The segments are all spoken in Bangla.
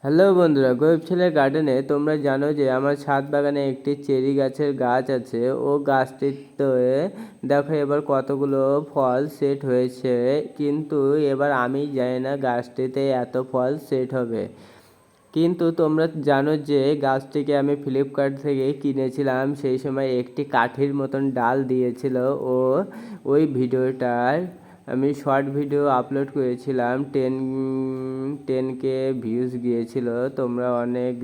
হ্যালো বন্ধুরা, গোয়েব ছেলের গার্ডেনে তোমরা জানো যে আমার ছাদ বাগানে একটি চেরি গাছের গাছ আছে। ও গাছটিতে দেখো এবার কতগুলো ফল সেট হয়েছে, কিন্তু এবার আমি জানি না গাছটিতে এত ফল সেট হবে। কিন্তু তোমরা জানো যে গাছটিকে আমি ফ্লিপকার্ট থেকে কিনেছিলাম, সেই সময় একটি কাঠির মতন ডাল দিয়েছিল। ও ওই ভিডিওটার আমি শর্ট ভিডিও আপলোড করেছিলাম, 10K ভিউজ গিয়েছিল, তোমরা অনেক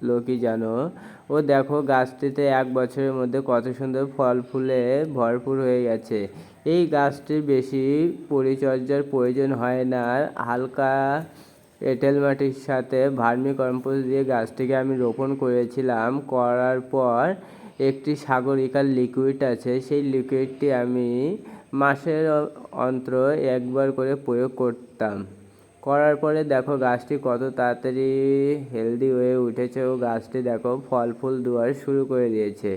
লোকই জানো। ও দেখো গাছটিতে 1 বছরের মধ্যে কত সুন্দর ফল ফুলে ভরপুর হয়ে গেছে। এই গাছটির বেশি পরিচর্যার প্রয়োজন হয় না, হালকা এঁটেল মাটির সাথে ভার্মি কম্পোস্ট দিয়ে গাছটিকে আমি রোপণ করেছিলাম। করার পর একটি সাগরিকার লিকুইড আছে, সেই লিকুইডটি আমি মাসের অন্তর একবার করে প্রয়োগ করতাম। করার পরে দেখো গাছটি কত তাড়াতাড়ি হেলদি হয়ে উঠেছে। ও গাছটি দেখো ফল ফুল দেওয়া শুরু করে দিয়েছে।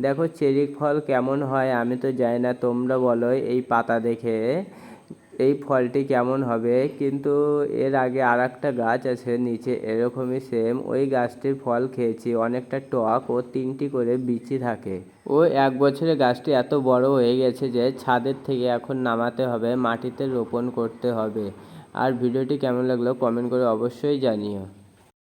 দেখো চেরি ফল কেমন হয় আমি তো জানি না, তোমরা বলো এই পাতা দেখে এই ফলটি কেমন হবে। কিন্তু এর আগে আর একটা গাছ আছে নিচে এরকমই সেম, ওই গাছটির ফল খেয়েছি, অনেকটা টক ও 3টি করে বিচি থাকে। ও 1 বছরে গাছটি এত বড় হয়ে গেছে যে ছাদের থেকে এখন নামাতে হবে, মাটিতে রোপণ করতে হবে। আর ভিডিওটি কেমন লাগলো কমেন্ট করে অবশ্যই জানিও।